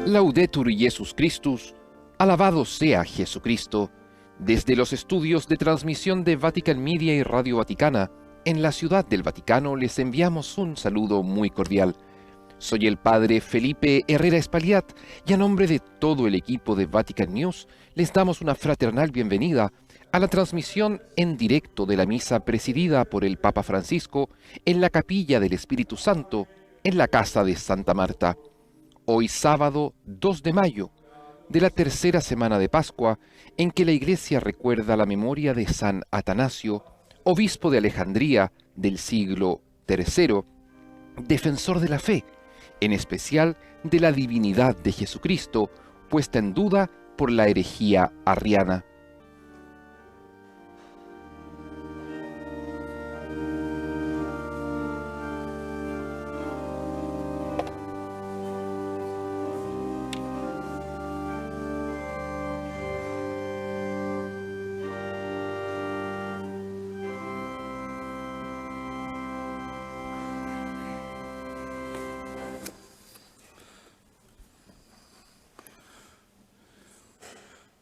Laudetur Jesus Christus, alabado sea Jesucristo. Desde los estudios de transmisión de Vatican Media y Radio Vaticana, en la Ciudad del Vaticano les enviamos un saludo muy cordial. Soy el Padre Felipe Herrera Espaliat y a nombre de todo el equipo de Vatican News les damos una fraternal bienvenida a la transmisión en directo de la misa presidida por el Papa Francisco en la Capilla del Espíritu Santo, en la Casa de Santa Marta. Hoy sábado 2 de mayo, de la tercera semana de Pascua, en que la Iglesia recuerda la memoria de San Atanasio, obispo de Alejandría del siglo III, defensor de la fe, en especial de la divinidad de Jesucristo, puesta en duda por la herejía arriana.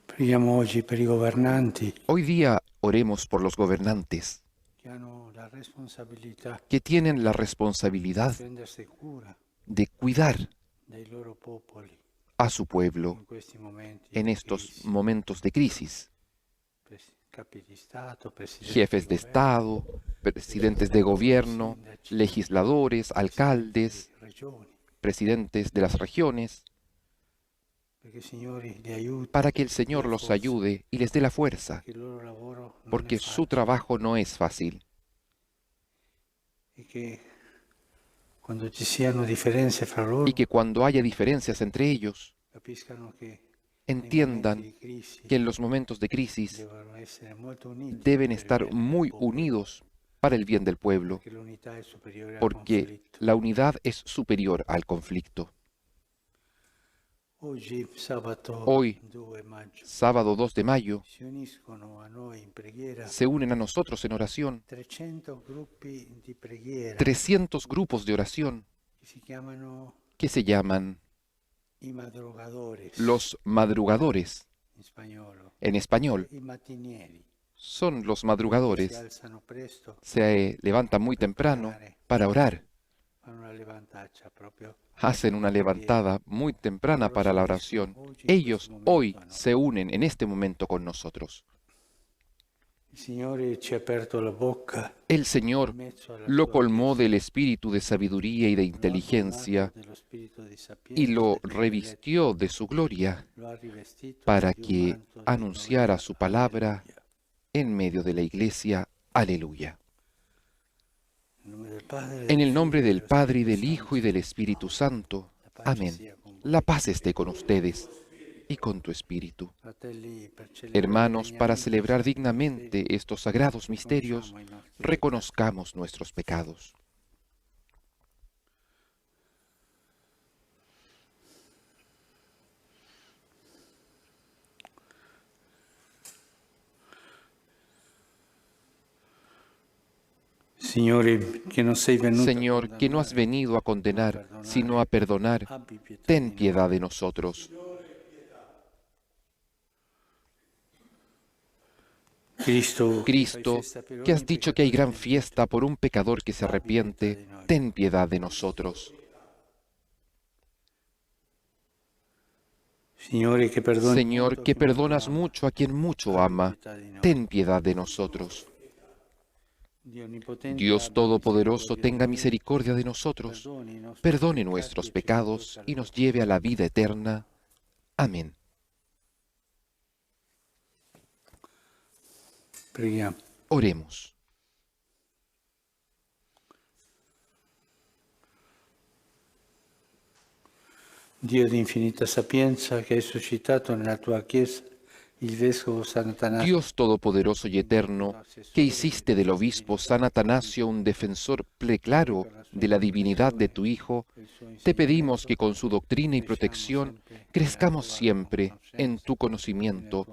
Preghiamo oggi per i governanti Hoy día oremos por los gobernantes che hanno la responsabilità que tienen la di responsabilidad prendersi cura de cuidar dei loro popoli a su pueblo in questi momenti en di estos crisi. momentos de crisis. Capi di Stato, presidenti Jefes de di governo, Estado, presidentes de gobierno, sindaci, legisladores, alcaldes, regioni, presidentes de las regiones, perché il Signore li aiuti, para que el Señor dia los forza, ayude y les dé la fuerza, che il loro lavoro non porque è su facile trabajo no es fácil. e che quando ci siano differenze fra loro Y que cuando haya diferencias entre ellos, capiscano che nei entiendan momenti di crisi que en los momentos de crisis devono essere molto uniti deben per il estar bene del muy popolo, unidos para el bien del pueblo, perché l'unità è superiore al porque conflitto. la unidad es superior al conflicto. Oggi, sabato Hoy, 2 maggio, sábado 2 de mayo, si uniscono a noi in preghiera se unen a nosotros en oración 300 gruppi di preghiera 300 grupos de oración che si chiamano que se llaman i madrugadores los madrugadores, in spagnolo, en español. i mattinieri. Son los Si madrugadores. alzano presto, Se levantan muy temprano para orar. fanno una levantaccia proprio. Hacen una levantada muy temprana para la oración. Ellos hoy se unen en este momento con nosotros. Il Signore ci ha aperto la bocca, El Señor in mezzo alla lo sua colmó Chiesa, del espíritu de sabiduría y de lo ha inteligencia colmato dello spirito di y sapienza, lo di revistió de su gloria lo ha rivestito para di un que manto di anunciara su palabra Alleluia. en medio de la iglesia. Aleluya. Nel nome del Padre, En el del nombre Figlio e del dello Padre y Spirito del Hijo y del Espíritu Santo. La pace Amén. sia con voi. La paz esté con ustedes y con tu espíritu. Fratelli, per celebrare Hermanos, para degnamente celebrar questi dignamente estos sagrados misterios, misteri, riconosciamo i nostri peccati. reconozcamos nuestros pecados. Signore, che non sei venuto Señor, que no has venido a condenar, sino a perdonar, abbi pietà ten di noi. piedad de nosotros. Cristo, Cristo, que has dicho que hay gran fiesta por un pecador que se arrepiente, ten piedad de nosotros. Signore, che perdoni Señor, molto que a chi molto perdonas ama, mucho a quien mucho ama, pietà di noi. ten piedad de nosotros. Dio onnipotente, Dios abbi Todopoderoso, misericordia tenga di noi, misericordia de nosotros, perdoni i nostri perdone peccati nuestros e ci pecados conduca y alla nos lleve a la vida eterna. Amén. Preghiamo. Oremos. Dio di infinita sapienza, che hai suscitato nella tua Chiesa il Vescovo Sant'Atanasio, Dios Todopoderoso y Eterno, que hiciste del obispo San Atanasio un defensor preclaro de la divinidad de tu Hijo, te pedimos que con su doctrina y protección crezcamos siempre en tu conocimiento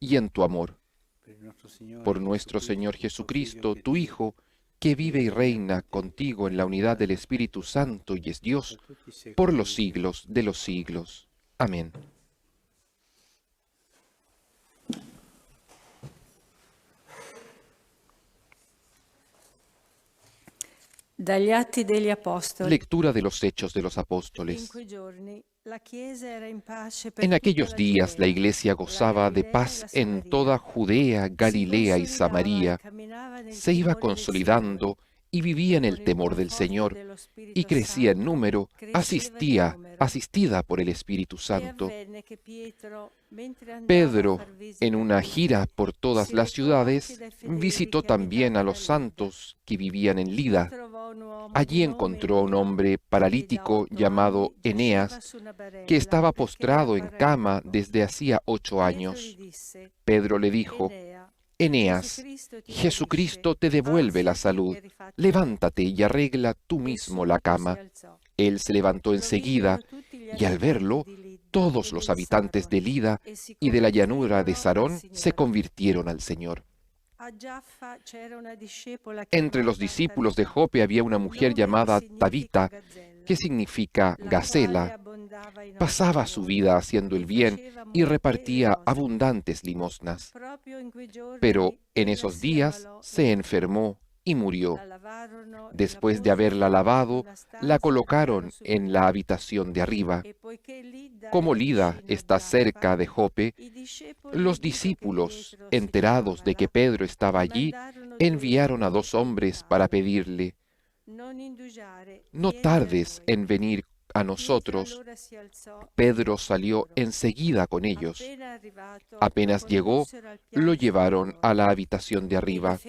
y en tu amor. Por nuestro Señor Jesucristo, tu Hijo, que vive y reina contigo en la unidad del Espíritu Santo y es Dios, por los siglos de los siglos. Amén. Dagli Atti degli Apostoli. Lectura de los Hechos de los Apóstoles. In quei giorni la Chiesa era in pace per En tutta aquellos la días la Giudea, Iglesia la gozaba de Galilea paz y la en Samaria. toda Judea, Si Galilea y consolidava Samaria. y caminava nel Se iba timore del consolidando y vivía en Signore, el con temor il del conforto Señor, dello y Spirito crecía en Santo, número, cresceva di numero. asistida por el Espíritu E Santo. avvenne che Pietro, mentre andava a Pedro, far visita en una ai gira por todas si las recò anche ciudades, dai fedeli visitó che también a abitavano los a Lida. santos que vivían en Vi Lida. trovò un uomo di Allí nome encontró a un Enea, hombre che da paralítico 8 llamado anni giaceva Eneas, su una que barella estaba perché era postrado en cama paralitico. desde hacía 8 Pietro gli años. disse: Pedro le dijo: Enea, Eneas, Jesucristo ti Jesucristo guarisce, te devuelve la alzati salud, e rifatti a te. levántate y arregla tú E mismo la subito si cama. alzò. Él se levantó Lo enseguida, videro tutti gli y al abitanti verlo, di Lidda todos e los del habitantes Saron de Lida e si y de la llanura de convertirono al Sarón se Signore. convirtieron al Señor. A Giaffa c'era una discepola Entre los chiamata discípulos de Tabita, Jope había una mujer nome che llamada significa Tabita, gazzella, que significa la quale Gacela. abbondava in Pasaba su orazione vida haciendo e el bien faceva y molte repartía limosne. abundantes limosnas. Proprio in quei Pero giorni en ella esos si días ammalò e se morì. enfermó y murió. La lavarono e la Después de haberla posero in lavado, una la stanza al piano colocaron en la superiore. habitación de arriba. E poiché Lidda Como era Lida vicino a está Giaffa, cerca de Jope, i discepoli, los udito che discípulos, Pietro si enterados trovava de que là, Pedro estaba gli allí, mandarono 2 enviaron a uomini 2 a hombres para invitarlo: pedirle: non indugiare, no vieni da tardes noi. en venir a Pietro nosotros. allora si alzò e Pedro andò con salió loro. enseguida con ellos. Appena arrivato, lo Apenas llegó, condussero al lo piano llevaron a superiore la habitación de e arriba.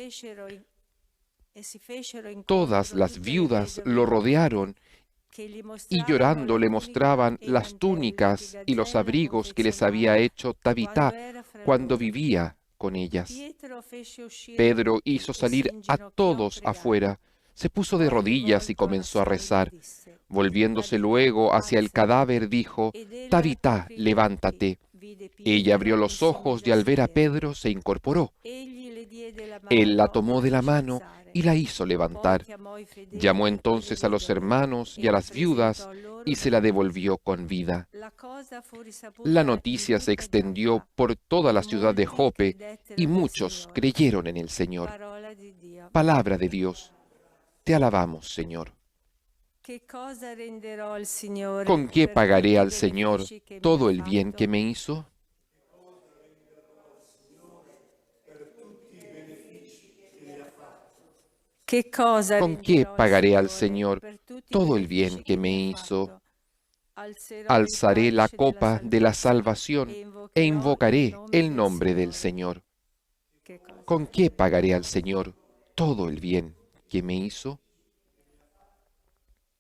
si fecero Todas incontro las tutte le viudas vedove lo morte, rodearon che gli y mostravano llorando la le tunica mostraban e i las mantelli che túnicas y los Gazzella abrigos que les había confezionava hecho Tabitá quando era fra cuando loro. vivía con ellas. Pietro fece uscire Pedro tutti hizo e si salir a inginocchiò todos pregando. afuera, se puso de Poi, rodillas y rivolto alla comenzó a salva, rezar. disse: Volviéndose Tabita, luego hacia el alzati. cadáver, dijo: Ed ella, Tabitá, apri gli occhi, levántate. vide Ella abrió Pietro e los si ojos mise y a al ver a sedere. Pedro se incorporó. Egli le diede la Él la mano e tomó la de la fece mano alzare. y la hizo Poi levantar. chiamò i fedeli Llamó e le entonces a los vedove hermanos e y a la las viudas presentò loro y se la dopo. devolvió con vida. La cosa fu La risaputa in noticia se tutta extendió Giaffa por toda e la ciudad de molti Jope credettero y nel muchos Signore. creyeron en el Señor. Parola di Dio. Palabra de Dios. Te alabamos, Señor. Che cosa renderò al Signore ¿Con qué per pagaré tutti i al Señor benefici che mi ha todo el bien fatto? que me hizo? Che cosa ¿Con qué renderò al pagaré al Signore Señor per tutti i todo el benefici bien que me mi ha hizo? fatto? Alzerò il Alzaré la calice della copa de la salvezza salvación e e invocherò invocaré el nombre del Signore. Señor. Che cosa? ¿Con qué pagaré al Señor todo el bien que me hizo?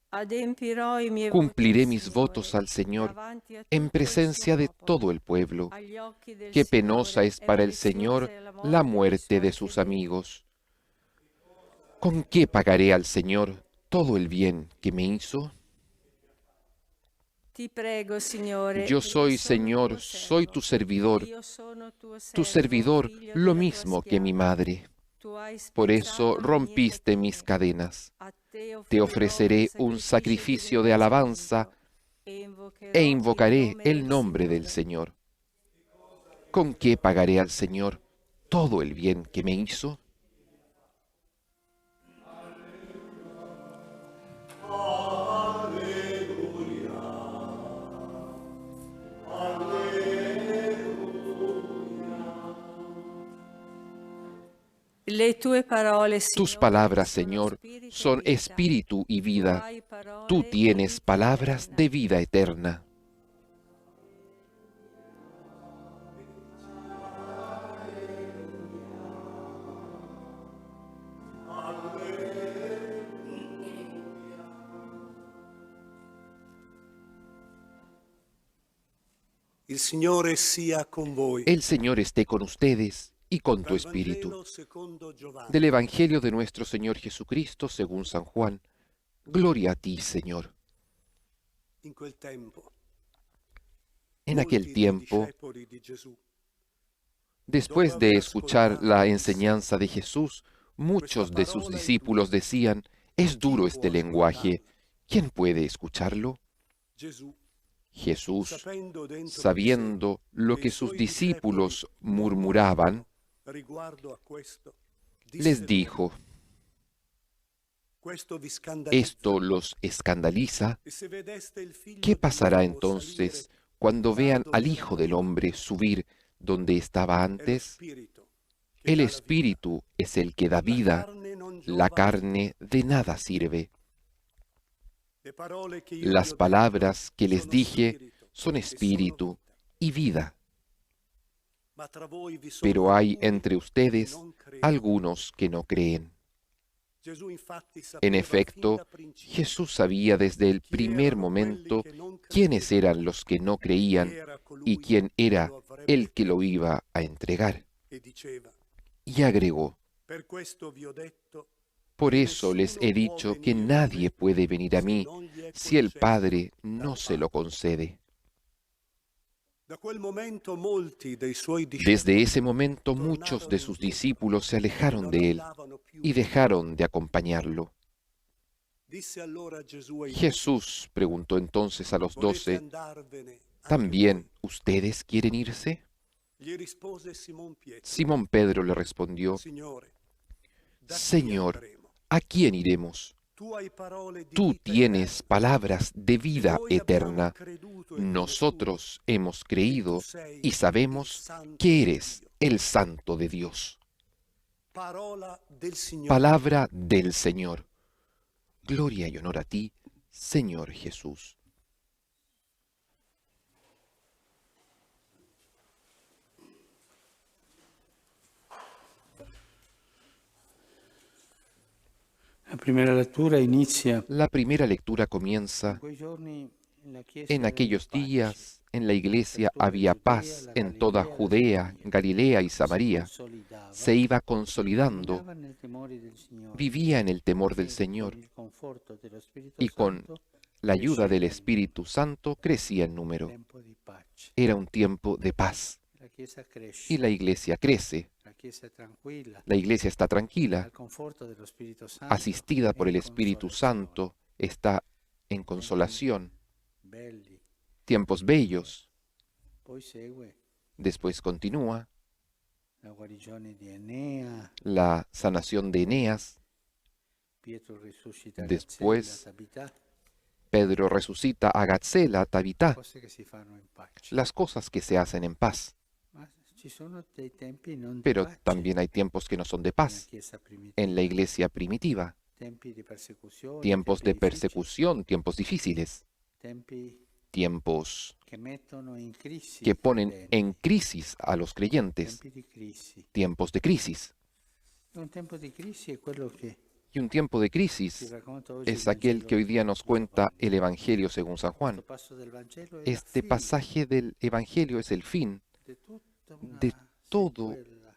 Adempirò i miei Cumpliré voti, mis Signore, votos al Señor davanti a en tutto il presencia suo de popolo. todo el pueblo. Agli occhi del Qué Signore penosa es è para el deliziosa Señor la la morte muerte de dei sus suoi fedeli. amigos. ¿Con qué pagaré al Señor todo el bien que me hizo? Ti prego, Signore, Yo io soy, sono Señor, tuo soy servo. tu servidor, Io sono tuo tu servo, servidor, figlio lo della tua mismo que mi schiava. madre. Tu hai Por eso spezzato le mie rompiste mis catene. cadenas. A Te te ofreceré un sacrificio de alabanza e invocaré el nombre del Señor. ¿Con qué pagaré al Señor todo el bien que me hizo? Le tue parole, Tus Signore, palabras, sono Señor, spirito son e vita. espíritu y Tu vida. hai parole Tú di tienes vita palabras eterna. de vida eterna. Il Signore sia con voi. El Señor esté con ustedes y con tu Dal espíritu. Vangelo secondo Giovanni. Del Evangelio de nuestro Señor Jesucristo según San Juan. Gloria a ti, Señor. In quel tempo, En molti aquel dei tiempo, discepoli di Gesù, después de escuchar la enseñanza de Jesús, muchos de sus discípulos decían: es duro este lenguaje, ¿quién puede escucharlo? Gesù Jesús, sapendo dentro di sé sabiendo lo che que i sus suoi discípulos discepoli murmuraban, riguardo a questo, les disse loro, dijo, questo vi scandalizza, ¿esto los escandaliza? e se vedeste il figlio ¿Qué pasará dell'uomo entonces salire cuando là vean dove al era Hijo del prima, Hombre subir donde estaba è lo antes? spirito che El dà la vita. Espíritu es el que da La vida, carne non la giova a nulla. carne de nada sirve. Le parole che io vi Las ho palabras que detto les sono dije spirito son e sono espíritu vita. y vida. Ma tra voi vi sono Pero hay alcuni entre che ustedes non credono. algunos que no creen. Gesù infatti En sapeva fin efecto, da principio Jesús sabía desde el chi primer erano momento quelli che non quiénes credevano, eran los que no chi creían era colui y quién che era lo avrebbe el que lo tradito. iba a entregar. E diceva, Y agregó, per questo vi ho detto por che eso les he nessuno può dicho que venire a nadie me puede venir a se mí non gli è si el concesso Padre dal no se lo Padre. concede. Da quel momento molti dei suoi Desde discepoli ese momento muchos tornarono de sus indietro discípulos se e alejaron non de él andavano più y con lui. dejaron de acompañarlo. Disse allora Gesù ai Jesús preguntó entonces a los volete 12, andarvene anche ¿también voi? ustedes quieren irse? Gli rispose Simon Pietro, Simón Pedro le respondió, Signore, da chi Señor, andremo? ¿a quién iremos? Tu hai parole di Tú vita tienes eterna, palabras de e vida noi abbiamo eterna. creduto e conosciuto Nosotros hemos che tu creído sei y il sabemos Santo que di eres Dio. el Santo de Dios. Parola del Signore. Palabra del Señor. Gloria y honor a ti, Señor Jesús. La primera lectura inizia La primera lectura in comienza quei giorni la Chiesa en era di aquellos pace. días. En la iglesia Per tutta había Giudea, paz la en toda Galilea, la Judea, Samaria. Galilea y Si Samaria. consolidava, Se iba consolidando, camminava nel temore del Signore vivía en el temor del e Señor con il conforto dello Spirito y con Santo la ayuda del cresceva in Espíritu Santo crecía en un número. tempo di pace. Era un tiempo de paz La Chiesa cresce, y la iglesia crece. la Chiesa è tranquilla, La iglesia está tranquila, al conforto dello Spirito Santo, asistida por e el in Espíritu consolazione. Santo, está en consolación. Belli. Tiempos bellos. Poi segue Después continúa la guarigione di Enea, la sanación de Eneas. Pietro risuscita Después, Gazzella, Tabità, Pedro resucita a Gatzela, Tabitá, cose che si fanno in pace. las cosas que se hacen en paz. Ma ci sono dei tempi non di Pero pace también hay tiempos que no son de nella paz Chiesa primitiva. en la iglesia primitiva. Tempi di persecuzione, Tiempos tempi de difficili, persecución, tiempos difíciles, tempi tiempos che mettono in crisi que i ponen credenti, en crisis a los creyentes, tempi di crisi. tiempos de crisis. Un tempo di crisi è quello che Y un tiempo de ci crisis racconta oggi es il aquel Vangelo que hoy día nos di cuenta Giovanni. el Evangelio según San Juan. Questo passo del Vangelo è la Este fine pasaje del Evangelio es el fin di tutta una de todo, sequela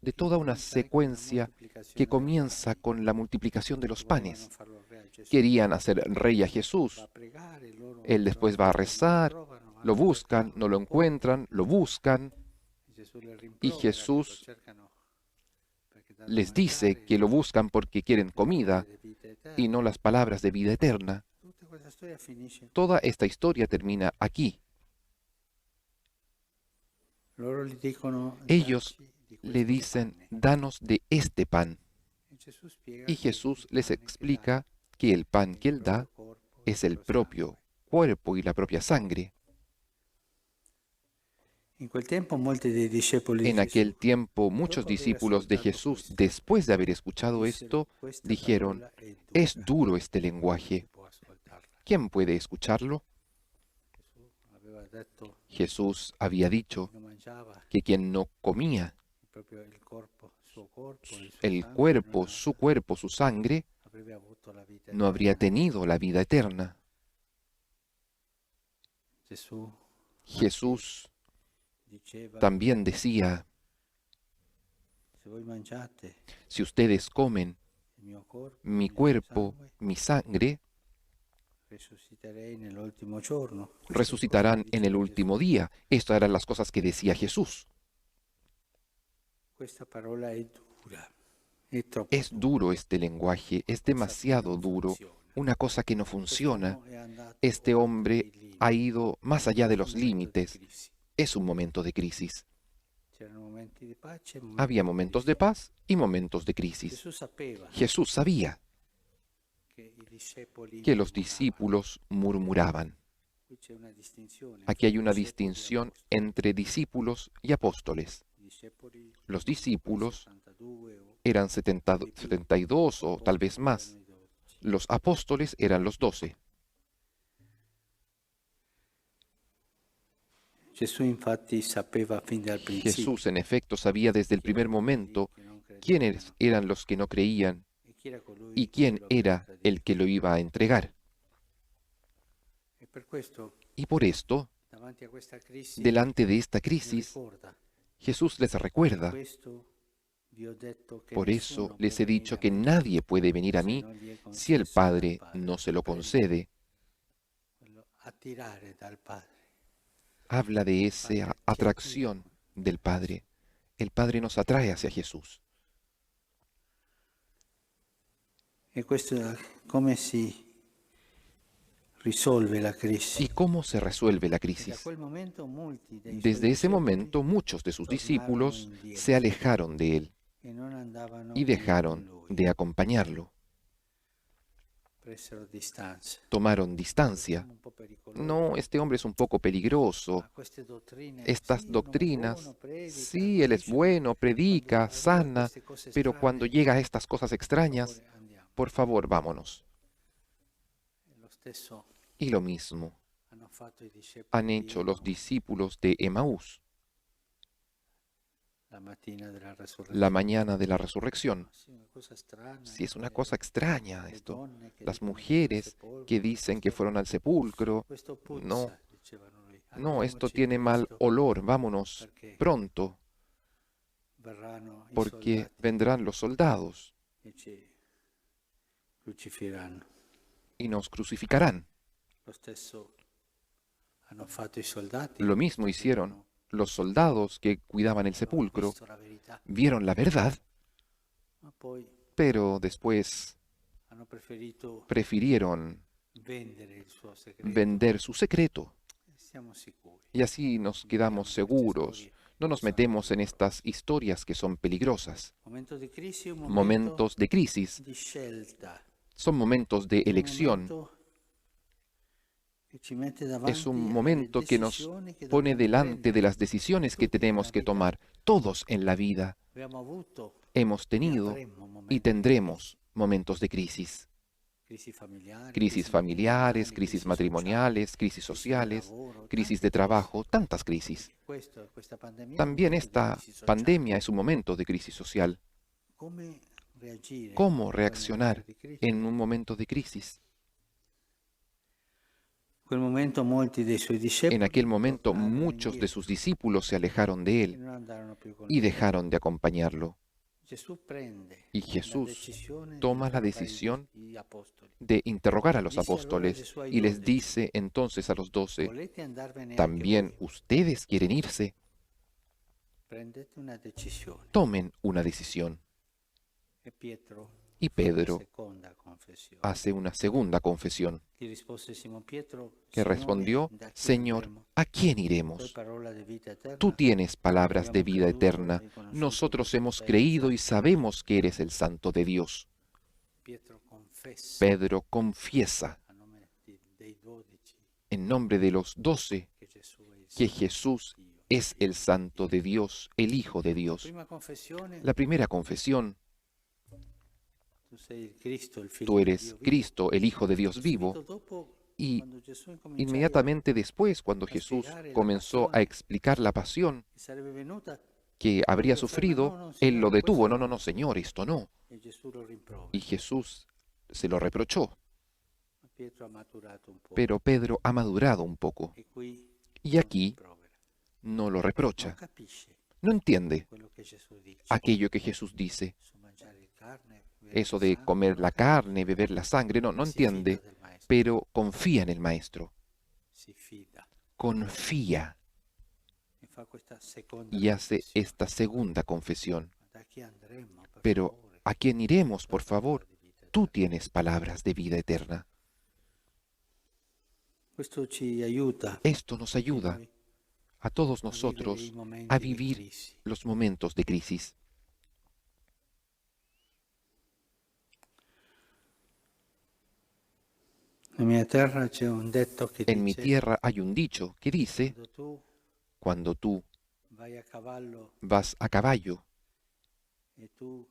de che toda una comincia con la secuencia moltiplicazione que dei comienza pani. con la multiplicación de los Volevano panes. farlo re a Gesù. Querían hacer rey a Va Jesús. a pregare, loro Él después va a rezar, trovano, lo vanno a buscan, cercarlo, no lo encuentran, lo buscan, Gesù le y rimprovera, Jesús lo cercano perché danno les da dice mangiare, que lo buscan porque quieren le parole comida di vita eterna. y no las palabras de vida eterna. Tutta questa storia finisce. Toda esta historia termina aquí. Loro gli dicono, Ellos "Dacci di Le questo dicen, pane". danos de este pan. E Gesù spiega Y che Jesús il les pane che explica dà que el pan è que il Él da proprio corpo, es il el proprio propio sangue. cuerpo y la propia sangre. In quel tempo molti dei discepoli di En aquel Gesù, tiempo muchos dopo aver discípulos de ascoltato Jesús, questo, después de haber escuchado dissero, esto, "Questa dijeron, parola è dura, es duro este chi lenguaje. può ascoltarla?" ¿Quién puede escucharlo? Gesù aveva detto Jesús había dicho che non mangiava que quien no comía proprio il corpo, suo corpo, il suo el sangue, cuerpo, su sangre, avrebbe avuto la vita no habría eterna. tenido la vida eterna. Gesù Jesús diceva, también decía, se voi mangiate si ustedes comen il mio corpo, mi il mio cuerpo, sangue, mi sangre, resuciterei nell'ultimo giorno. Queste resucitarán cose che en el diceva último Gesù. día. Estas eran las cosas que decía Jesús. Questa parola è dura, è troppo Es duro este lenguaje, es demasiado duro, una cosa que no funciona. Quest'uomo è andato Este oltre hombre i limiti. ha ido más allá de los Un momento di límites. crisi. Es un momento de crisis. C'erano momenti di pace e momenti Había di momentos de crisi. paz y momentos de crisis. Gesù sapeva Jesús sabía che i discepoli que los murmuravano. discípulos murmuraban. Qui c'è una distinzione Aquí hay fra una discepoli e distinción apostoli. entre discípulos y apóstoles. I discepoli Los discípulos 72 o eran 72 o tal vez más. erano i 12. Los apóstoles eran los 12. Gesù infatti sapeva fin dal principio Jesús, en efecto, sabía desde el primer momento che non credevano quiénes eran los que no creían e chi era colui y che quién lo avrebbe era tradito. el que lo iba a entregar. E per questo, Y por esto, davanti a questa crisi, delante de esta mi crisis, ricorda, Jesús les recuerda: questo vi ho detto che por eso nessuno les può he dicho venire que a me nadie puede venir a se mí non gli è si el concesso dal Padre Padre. no se lo Per concede. quello attirare dal Padre. Habla de esa atracción del Padre. El Padre nos atrae hacia Jesús. E questo come si risolve la crisi? ¿Y cómo se resuelve la E da crisis? quel momento molti dei suoi Desde ese discepoli momento muchos de sus discípulos se alejaron de él e non andavano y più con dejaron lui, de acompañarlo. presero distanza. Tomaron distancia. Un po' pericoloso. No, este hombre es un poco peligroso. Ma queste dottrine, Estas sì, uno è doctrinas, buono, predica, sí, él es dice, bueno, predica, quando arriva sana, queste cose pero strane, cuando llega a estas cosas per extrañas, favore, andiamo. por favor, vámonos. E lo stesso Y lo mismo hanno fatto i discepoli han di hecho los Emaús discípulos de Emaús la mattina della resurrezione. la mañana de la resurrección. Sì, una cosa strana, Sí, es una le- cosa extraña le esto. donne che Las dicono mujeres al sepolcro, que dicen que questo- fueron al sepulcro. questo puzza, No, dicevano lì. no, esto Andiamoci tiene mal presto, olor, vámonos perché pronto, verranno i porque soldati vendrán los soldados e ci crucifiranno. y nos crucificarán. Lo stesso hanno fatto i soldati. Lo mismo hicieron los soldados que cuidaban el Hanno sepulcro. visto la verità, Vieron la verdad, ma poi pero después hanno preferito prefirieron vendere il suo segreto. vender su secreto. E siamo sicuri. Y así nos quedamos seguros. No nos metemos en estas historias que son peligrosas. Momento di crisi, un momento Momentos de crisis di scelta. son momentos de Un elección. momento che ci mette davanti Es un alle momento que nos decisioni che pone dobbiamo delante de prendere. las decisiones que tenemos que tomar. Todos en la vida Abbiamo avuto hemos e tenido avremo momenti y tendremos momentos de crisis. crisi familiari, Crisis familiares, crisis matrimoniales, crisis sociales, crisis de trabajo, tantas crisis. Questa pandemia è un También momento di esta crisi sociale. pandemia es un momento de crisis social. Come reagire ¿Cómo in quel reaccionar momento di crisi? en un momento de crisis? In quel momento molti dei suoi discepoli En aquel momento tornarono muchos de indietro sus discípulos se alejaron de e él non andarono più con y lui. dejaron de acompañarlo. Gesù prende Y la Jesús decisione di toma la interrogare decisión gli apostoli. de interrogar a los Dice allora apóstoles ai suoi y les 12, dice entonces a los 12, volete andarvene anche ¿también voi? ustedes quieren irse? Prendete una decisione. Tomen una decisión. E Pietro Y fa la Pedro seconda confessione. hace una segunda confesión, Gli rispose Simon Pietro, que Signore, respondió, da chi Señor, andremo? ¿a quién Tu hai iremos? parola di vita eterna. Tú tienes palabras de Abbiamo vida creduto eterna. e riconosciuto Nosotros che tu hemos sei il creído y Santo. sabemos que eres el Santo de Dios. Pietro confessa Pedro confiesa a nome dei 12 en nombre de los 12 che Gesù è il que Santo Jesús Dio. es el Santo de Dios, el Hijo de Dios. Prima confessione, La primera confesión, tu sei il Cristo, il figlio tú di eres Dio vivo. Cristo, el Hijo de Dios Subito vivo. dopo, Y quando Gesù incominciava inmediatamente después, cuando Jesús comenzó a explicar la pasión che sarebbe venuta, que habría sufrido, él lo detuvo. No, no, no, Señor, esto no. e Gesù lo rimprovera. Y Jesús se lo reprochó. Ma Pietro ha maturato un po'. Pero Pedro ha madurado un poco E qui y aquí rimprovera. no lo Non reprocha. capisce No entiende quello che Gesù dice. aquello que Jesús dice, Su mangiare il carne, bere eso il de sangue, comer non la capisce. carne, beber la sangre. No, no Si fida entiende, del maestro, pero confía en el Maestro. si fida Confía e fa questa seconda y hace confessione. esta segunda confesión. Ma da chi andremo, per Pero, favore? ¿a quién iremos, por favor? Di vita eterna. Tú tienes palabras de vida eterna. Questo ci aiuta Esto nos tutti ayuda noi a todos a vivere i nosotros momenti a di vivir crisi. los momentos de crisis. Nella mia terra c'è un detto che En mi dice: tierra hay un dicho que dice, quando tu cuando tú vai a cavallo vas a caballo e tu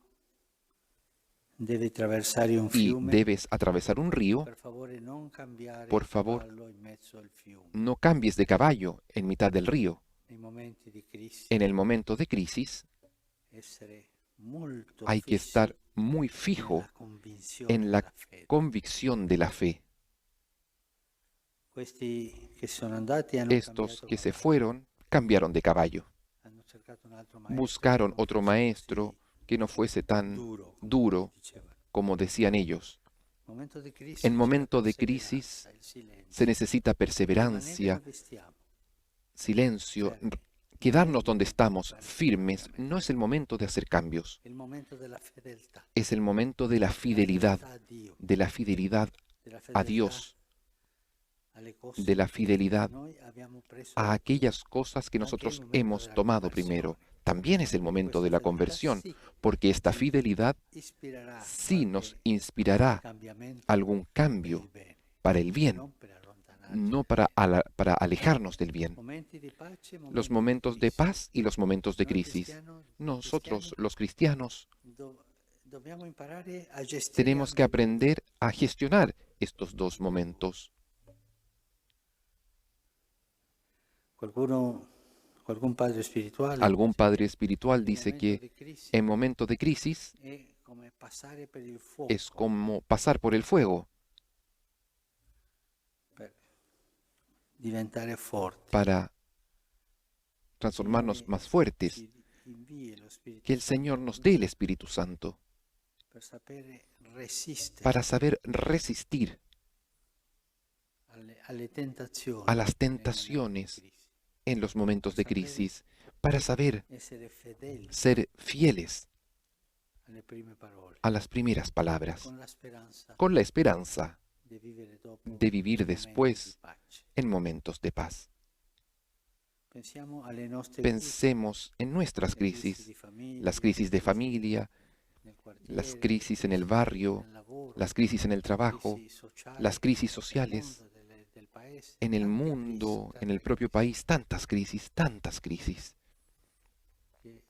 devi attraversare un y fiume, debes atravesar un río, per favore non cambiare por il favor, cavallo in mezzo al fiume. no cambies de caballo en mitad del río. Nei momenti di crisi En el momento de crisis essere molto hay que fissi estar muy fijo nella convinzione en la della fede. convicción de la fe. Questi che sono andati hanno Estos cambiato que se cavallo, fueron cambiaron de caballo. hanno cercato un altro maestro Buscaron che non otro fosse maestro così que no fuese tan duro, come duro dicevano. como decían ellos. Momento di crisi En c'è la momento de perseveranza, crisis il silenzio. se necesita Rimanete perseverancia, dove stiamo, silencio. fermi. Quedarnos donde estamos, firmes, no es el momento de hacer cambios. È il momento della fedeltà, Es el momento de la della fidelidad, fedeltà a Dio, de la fidelidad della a fedeltà Dios, alle cose de la che fidelidad noi abbiamo preso a aquellas cosas que anche il nosotros momento hemos della tomado conversione. primero. También es el Perché momento questa de la fedeltà conversión, sì porque esta ci fidelidad ispirerà sí nos qualche inspirará cambiamento algún per il cambio bene, para el bien, non per allontanarci. no para alejarnos del bien. Momenti di pace, Los momenti momentos di de crisi. paz y los momentos de Noi crisis. Nosotros, cristiani, los cristianos, dobbiamo imparare a gestire tenemos que ambedue. aprender a gestionar estos dos momentos. Qualcun padre spirituale Algún padre espiritual in dice momento que di crisi en momento de crisis è come passare per il fuoco es como pasar por el fuego per diventare forti. para transformarnos más fuertes. Ci invii lo Spirito Que el Señor nos dé el Espíritu Santo per sapere resistere para saber resistir alle tentazioni a las nei momenti di tentaciones crisi. en los momentos de crisis, para saber Essere fedeli ser fieles alle prime parole, a las primeras palabras, con la speranza con la esperanza di vivere dopo de vivir momenti después di pace. en momentos de paz. Pensiamo alle nostre Pensemos en nuestras crisi crisis, di famiglia, las crisis de familia, nel quartiere, las crisis en el barrio, nel lavoro, las crisis en el trabajo, crisi sociali, las crisis nel sociales, mondo, del paese, en el tante mundo, crisi, en el propio país, tantas crisis, tantas crisis. che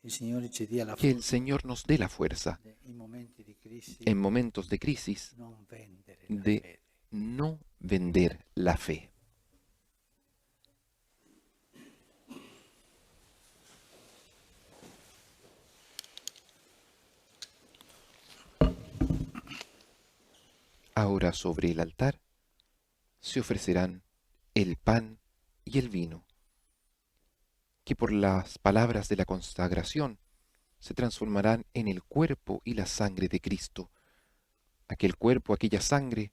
il Signore ci dia la Que el forza Señor nos dé la fuerza in momenti di crisi en momentos de crisis non vendere la de fede. no vender la fe. Ahora sobre el altar se ofrecerán el pan y el vino, que por las palabras de la consagración se transformarán en el cuerpo y la sangre de Cristo, aquel cuerpo, aquella sangre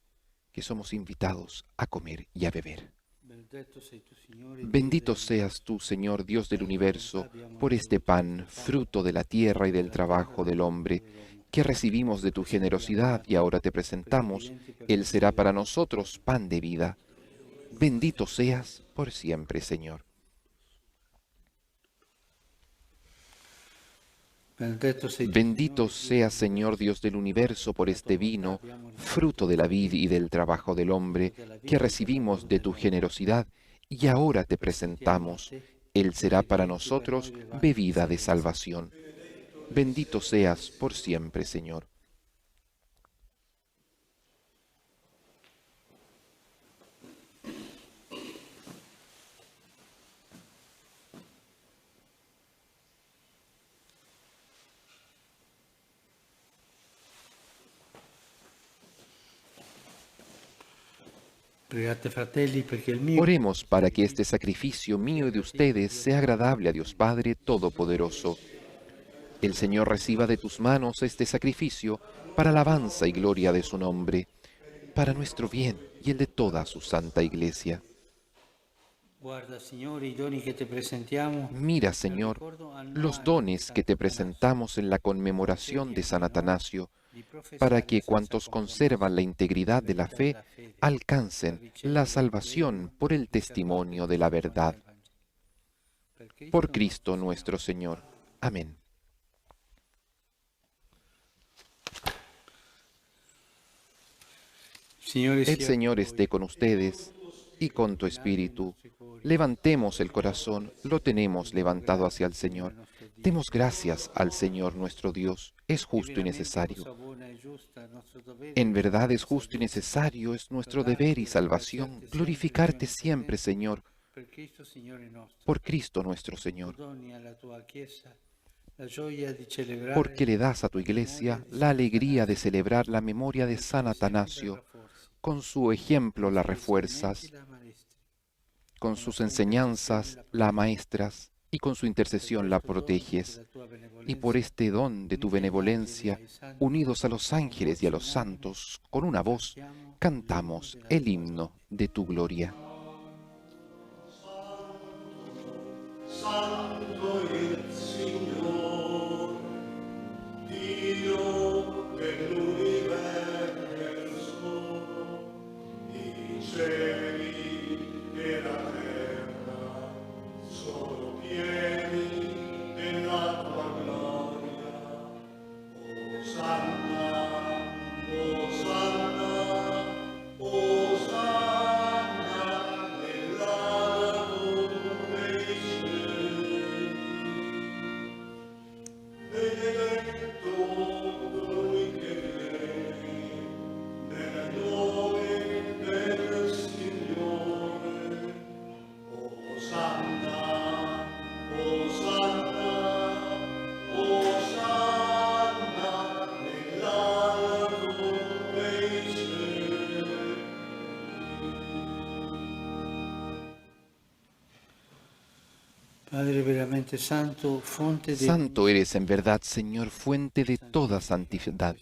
que somos invitados a comer y a beber. Benedetto sei tu, Signore, Dio Bendito del seas tú, Señor Dios del universo, por este pan, fruto de la tierra y del trabajo del hombre, que recibimos de tu generosidad y ahora te presentamos. Él será para nosotros pan de vida. Bendito seas por siempre, Señor. Bendito seas, Señor Dios del universo, por este vino, fruto de la vid y del trabajo del hombre, que recibimos de tu generosidad y ahora te presentamos. Él será para nosotros bebida de salvación. Bendito seas por siempre, Señor. Pregate, fratelli, perché il mio Oremos para que este sacrificio mío y de ustedes sea agradable a Dios Padre Todopoderoso. El Señor reciba de tus manos este sacrificio para alabanza y gloria de su nombre, para nuestro bien y el de toda su santa Iglesia. Guarda, Signore, i doni che te presentiamo. Mira, Señor, los dones que te presentamos en la conmemoración de San Atanasio, para que cuantos conservan la integridad de la fe alcancen la salvación por el testimonio de la verdad. Por Cristo nuestro Señor. Amén. El Señor esté con ustedes y con tu espíritu. Levantemos el corazón, lo tenemos levantado hacia el Señor. Demos gracias al Señor nuestro Dios, es justo y necesario. En verdad es justo y necesario, es nuestro deber y salvación glorificarte siempre, Señor, por Cristo nuestro Señor, porque le das a tu Iglesia la alegría de celebrar la memoria de San Atanasio. Con su ejemplo la refuerzas, con sus enseñanzas la maestras y con su intercesión la proteges. Y por este don de tu benevolencia, unidos a los ángeles y a los santos, con una voz, cantamos el himno de tu gloria. Santo il Signore, Dio dell'universo, i cieli e la terra sono pieni della tua gloria. Osanna, Osanna, Osanna nell'alto dei cieli. Benedetto colui che viene nel nome del Signore. Osanna, Osanna, Osanna nell'alto dei cieli. Padre veramente santo, fonte de Santo eres en verdad, Señor, fuente de toda santidad.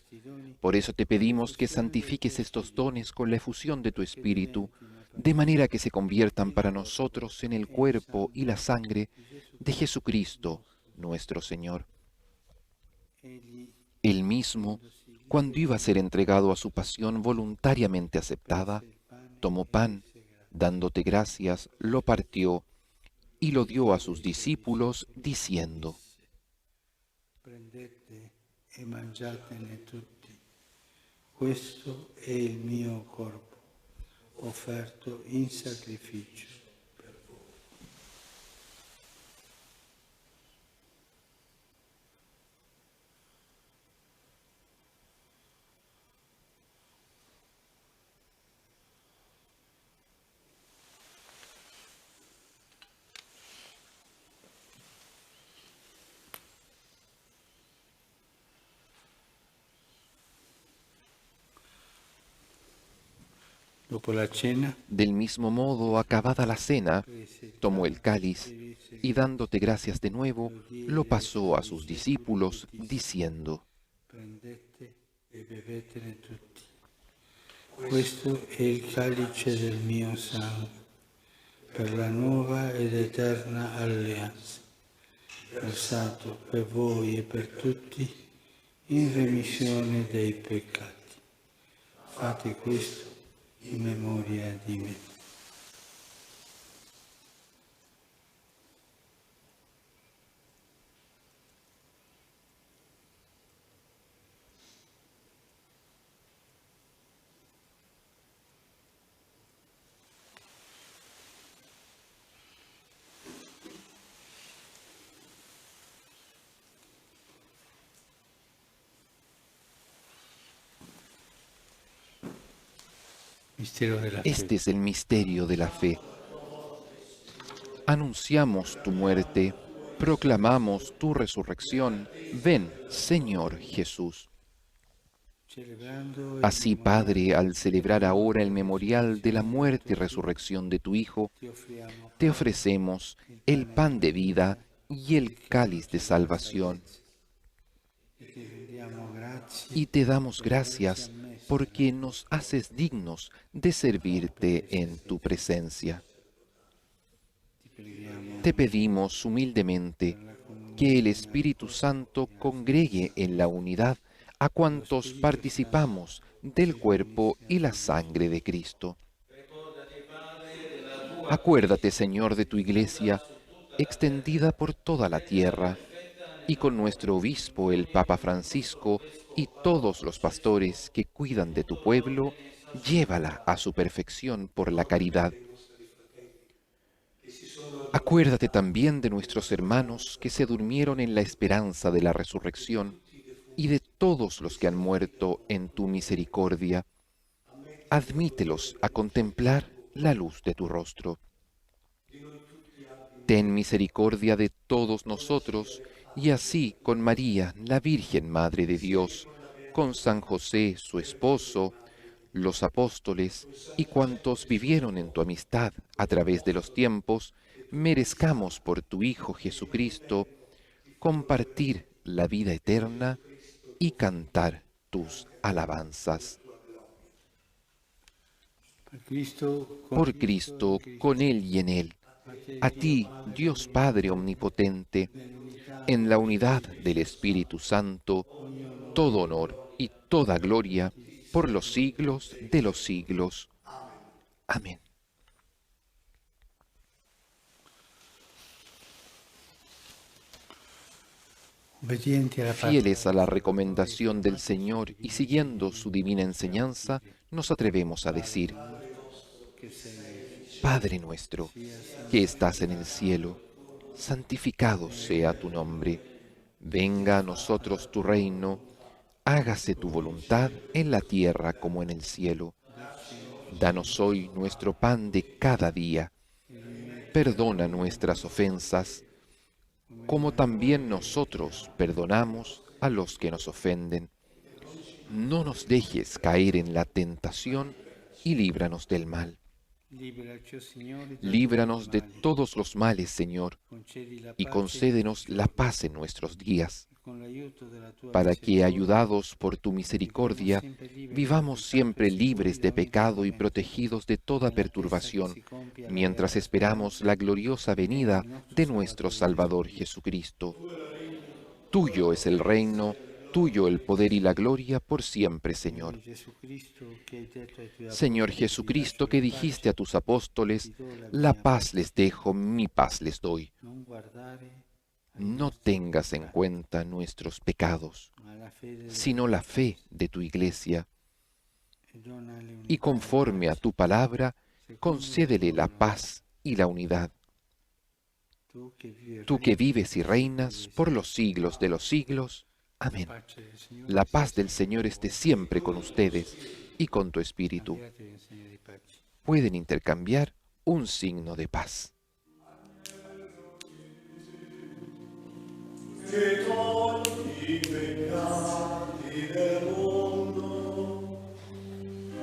Por eso te pedimos que santifiques estos dones con la efusión de tu Espíritu, de manera que se conviertan para nosotros en el cuerpo y la sangre de Jesucristo, nuestro Señor. Él mismo, cuando iba a ser entregado a su pasión voluntariamente aceptada, tomó pan, dándote gracias, lo partió y lo dio a sus discípulos, diciendo: prendete e mangiatene tutti. Questo è il mio corpo, offerto in sacrificio per voi. Dopo la cena, Del mismo modo, acabada la cena, tomó el cáliz y dándote gracias de nuevo, lo pasó a sus discípulos, diciendo: prendete e bevetene tutti. Questo è il calice del mio sangue, per la nuova ed eterna alleanza, versato per voi e per tutti in remissione dei peccati. Fate questo in memoria di me. Mistero de la fe. Este es el misterio de la fe. Anunciamos tu muerte, proclamamos tu resurrección. Ven, Señor Jesús. Celebrando Así, Padre, al celebrar ahora el memorial de la muerte y resurrección de tu Hijo, ti offriamo te ofrecemos el pan de vida y el cáliz de salvación. e ti rendiamo grazie Y te damos gracias porque nos haces dignos de servirte en tu presencia. ti preghiamo Te pedimos humildemente que el Espíritu Santo congregue en la unidad a cuantos participamos del cuerpo y la sangre de Cristo. Acuérdate, Señor, de tu Iglesia, extendida por toda la tierra, y con nuestro obispo, el Papa Francisco, y todos los pastores que cuidan de tu pueblo, llévala a su perfección por la caridad. Acuérdate también de nuestros hermanos que se durmieron en la esperanza de la resurrección, y de todos los que han muerto en tu misericordia. Admítelos a contemplar la luz de tu rostro. Ten misericordia de todos nosotros, y así con María, la Virgen Madre de Dios, con San José, su esposo, los apóstoles y cuantos vivieron en tu amistad a través de los tiempos, merezcamos por tu Hijo Jesucristo compartir la vida eterna y cantar tus alabanzas. Por Cristo, con Él y en Él, a ti, Dios Padre Omnipotente, en la unidad del Espíritu Santo, todo honor y toda gloria por los siglos de los siglos. Amén. Fieles a la recomendación del Señor y siguiendo su divina enseñanza, nos atrevemos a decir: Padre nuestro, que estás en el cielo, santificado sea tu nombre. Venga a nosotros tu reino, hágase tu voluntad en la tierra como en el cielo. Danos hoy nuestro pan de cada día. Perdona nuestras ofensas, como también nosotros perdonamos a los que nos ofenden. No nos dejes caer en la tentación y líbranos del mal. Líbranos de todos los males, Señor, y concédenos la paz en nuestros días, para que, ayudados por tu misericordia, vivamos siempre libres de pecado y protegidos de toda perturbación, mientras esperamos la gloriosa venida de nuestro Salvador Jesucristo. Tuyo es el reino, tuyo el poder y la gloria por siempre, Señor. Señor Jesucristo, que dijiste a tus apóstoles: la paz les dejo, mi paz les doy. No tengas en cuenta nuestros pecados, sino la fe de tu Iglesia. Y conforme a tu palabra, concédele la paz y la unidad. Tú que vives y reinas por los siglos de los siglos. Amén. La paz del Señor esté siempre con ustedes y con tu espíritu. Pueden intercambiar un signo de paz. Che togli i peccati del mondo,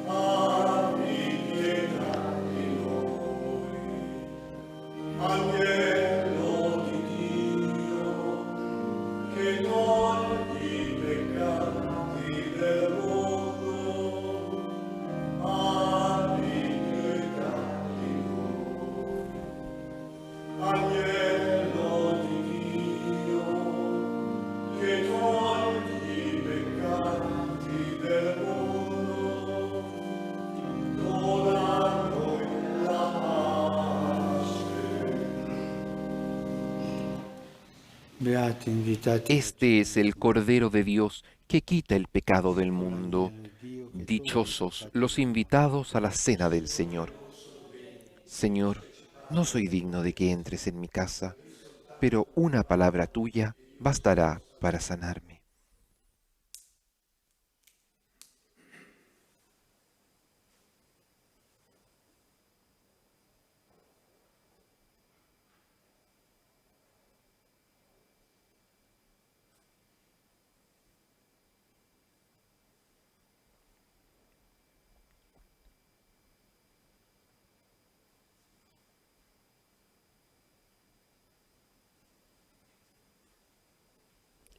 abbi pietà di noi. Agnello di Dio, che togli i peccati del mondo, abbi pietà di noi. Agnello di Dio, che togli i peccati del mondo, dona a noi la pace. Este es el Cordero de Dios que quita el pecado del mundo. Dichosos los invitados a la cena del Señor. Señor, no soy digno de que entres en mi casa, pero una palabra tuya bastará para sanarme.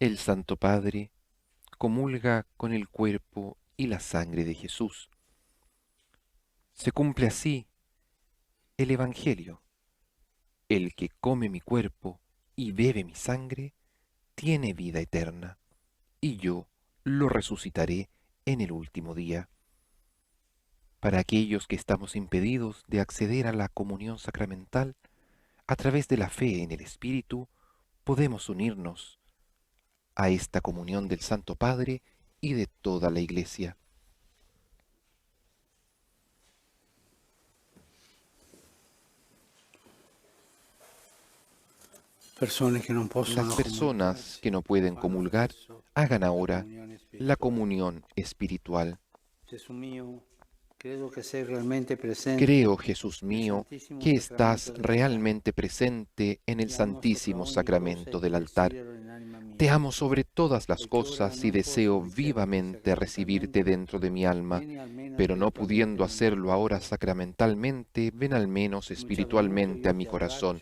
El Santo Padre comulga con el cuerpo y la sangre de Jesús. Se cumple así el Evangelio. El que come mi cuerpo y bebe mi sangre tiene vida eterna, y yo lo resucitaré en el último día. Para aquellos que estamos impedidos de acceder a la comunión sacramental, a través de la fe en el Espíritu, podemos unirnos a esta comunión del Santo Padre y de toda la Iglesia. Las personas que no pueden comulgar, hagan ahora la comunión espiritual. Creo, Jesús mío, que estás realmente presente en el Santísimo Sacramento del altar. Te amo sobre todas las cosas y deseo vivamente recibirte dentro de mi alma, pero no pudiendo hacerlo ahora sacramentalmente, ven al menos espiritualmente a mi corazón.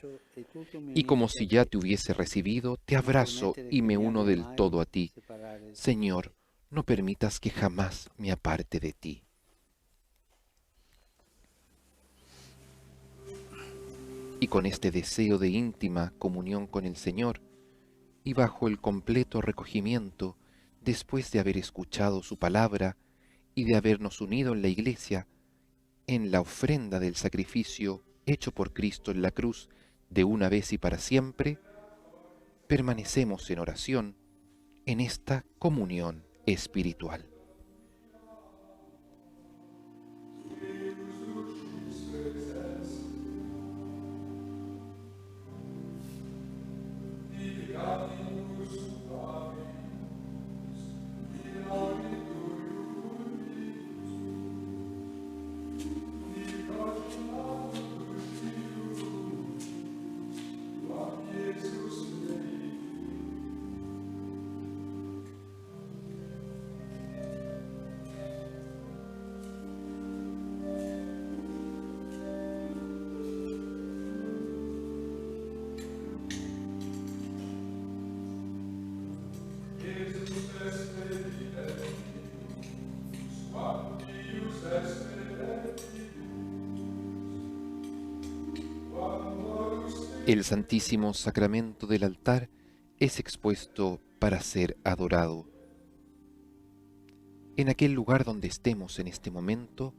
Y como si ya te hubiese recibido, te abrazo y me uno del todo a ti. Señor, no permitas que jamás me aparte de ti. Y con este deseo de íntima comunión con el Señor, y bajo el completo recogimiento, después de haber escuchado su palabra y de habernos unido en la Iglesia, en la ofrenda del sacrificio hecho por Cristo en la cruz, de una vez y para siempre, permanecemos en oración en esta comunión espiritual. El Santísimo Sacramento del altar es expuesto para ser adorado. En aquel lugar donde estemos en este momento,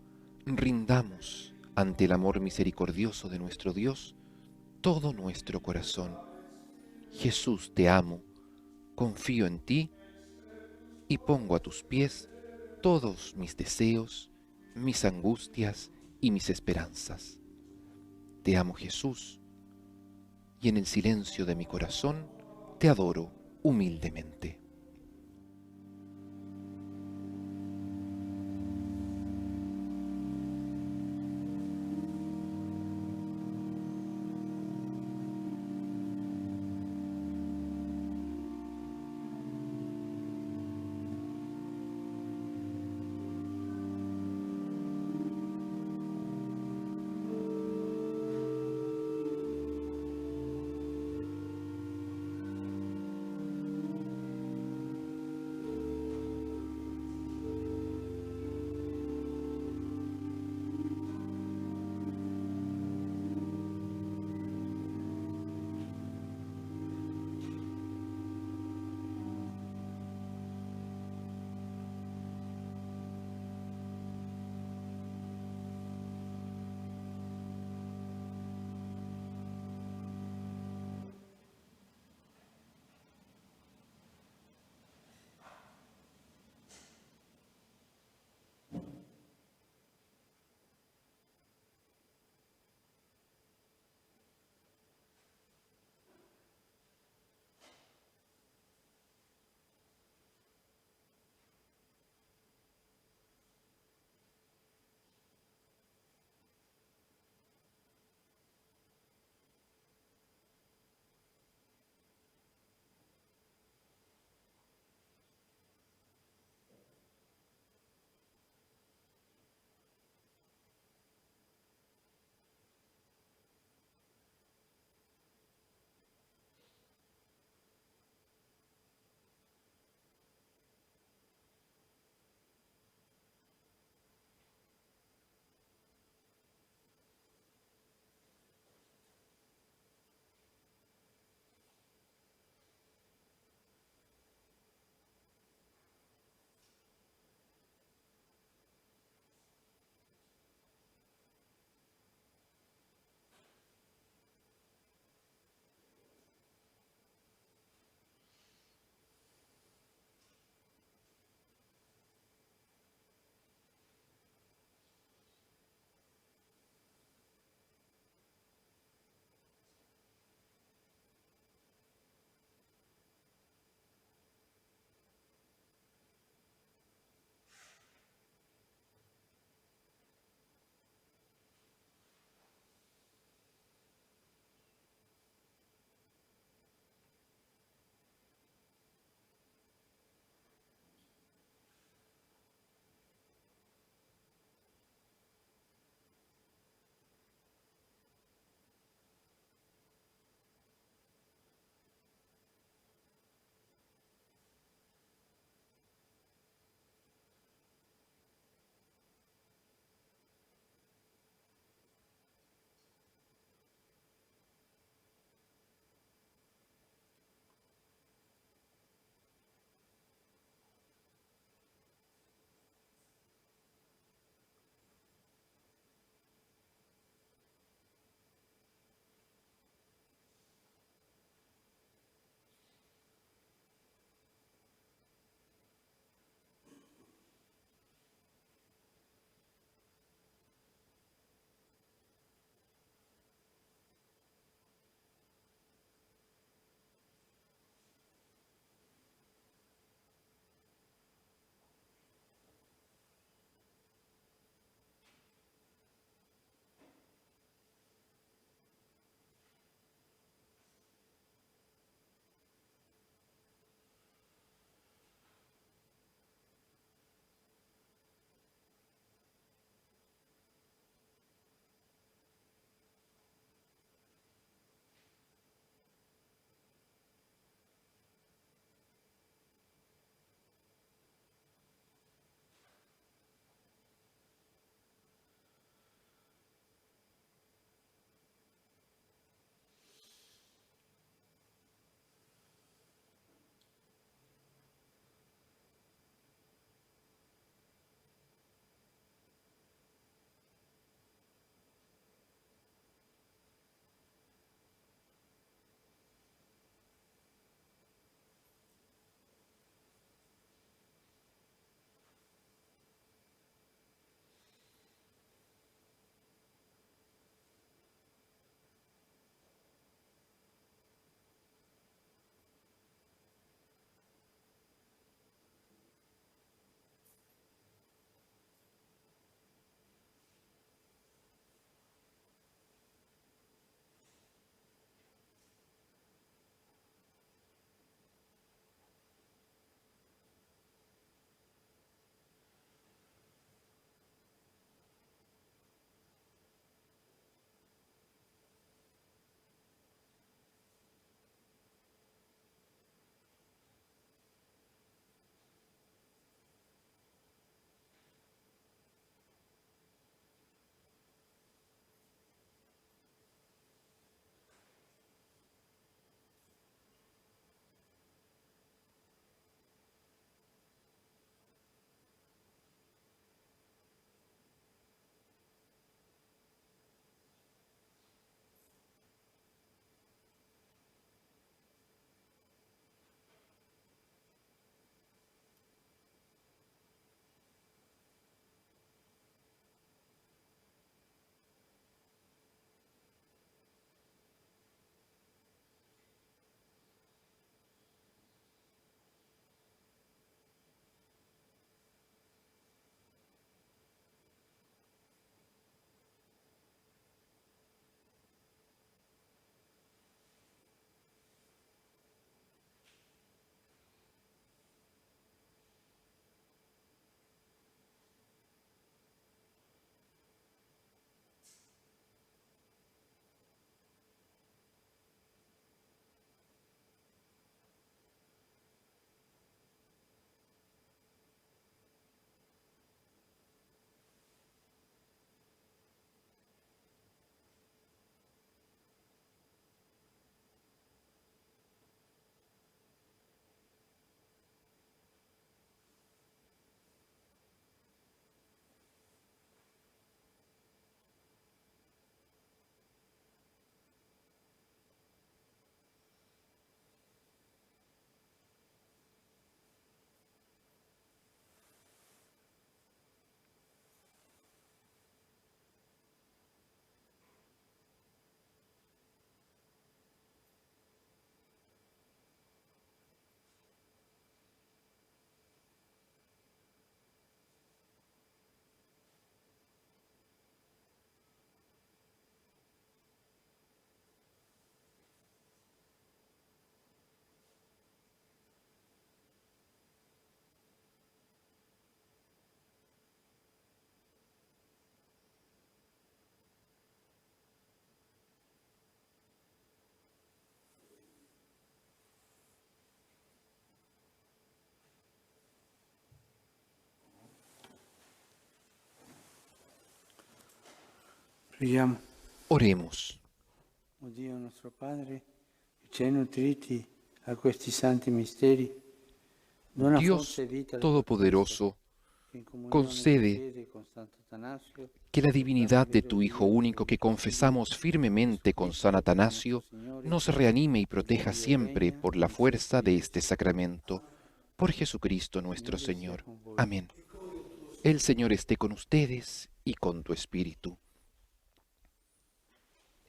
rindamos ante el amor misericordioso de nuestro Dios todo nuestro corazón. Jesús, te amo, confío en ti y pongo a tus pies todos mis deseos, mis angustias y mis esperanzas. Te amo, Jesús, y en el silencio de mi corazón te adoro humildemente. Preghiamo. Oremos. O Dio nostro Padre, che ci hai nutriti a questi santi misteri, dona Dios forza e vita alle Todopoderoso, che in comunione concede di fede con Sant'Atanasio, que la divinidad de tu Hijo único que confesamos firmemente con San Atanasio nos reanime y proteja siempre por la fuerza de este sacramento. Por Jesucristo nuestro Señor. Amén. El Señor esté con ustedes y con tu espíritu.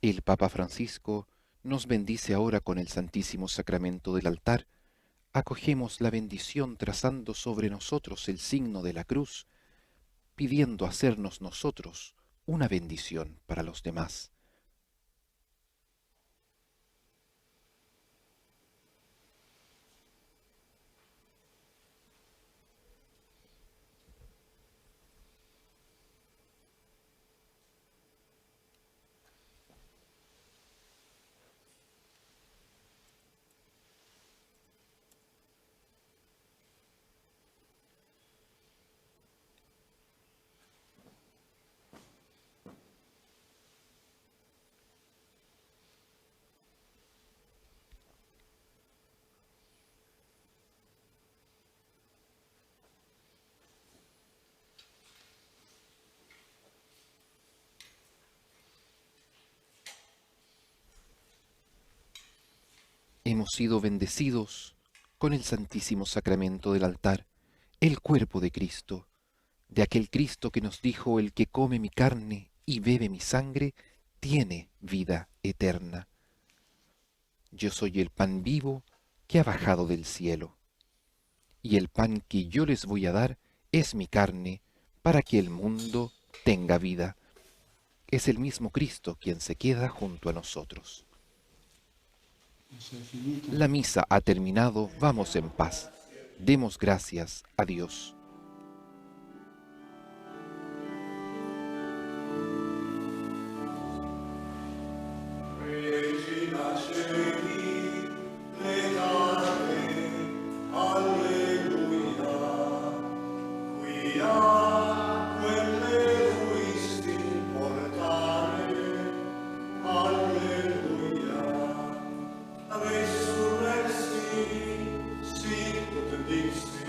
El Papa Francisco nos bendice ahora con el Santísimo Sacramento del altar. Acogemos la bendición trazando sobre nosotros el signo de la cruz, pidiendo hacernos nosotros una bendición para los demás. Hemos sido bendecidos con el Santísimo Sacramento del altar, el cuerpo de Cristo, de aquel Cristo que nos dijo: el que come mi carne y bebe mi sangre, tiene vida eterna. Yo soy el pan vivo que ha bajado del cielo, y el pan que yo les voy a dar es mi carne, para que el mundo tenga vida. Es el mismo Cristo quien se queda junto a nosotros. La misa ha terminado, vamos en paz. Demos gracias a Dios. Regina Celi, legate, alleluia, quia quelle fuisti portare, alleluia, resurrexi, sicut dixi,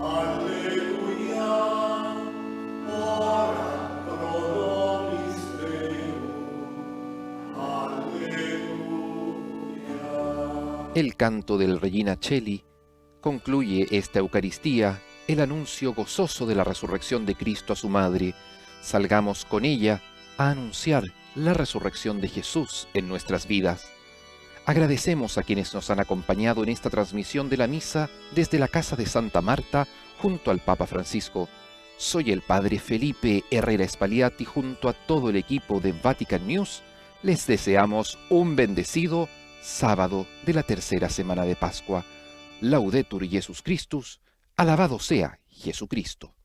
alleluia, ora pro nobis Deum, alleluia. El canto del Regina Celi concluye esta Eucaristía, el anuncio gozoso de la resurrección de Cristo a su Madre. Salgamos con ella a anunciar la resurrección de Jesús en nuestras vidas. Agradecemos a quienes nos han acompañado en esta transmisión de la misa desde la casa de Santa Marta junto al Papa Francisco. Soy el Padre Felipe Herrera Espagliati junto a todo el equipo de Vatican News. Les deseamos un bendecido sábado de la tercera semana de Pascua. Laudetur Jesus Christus, alabado sea Jesucristo.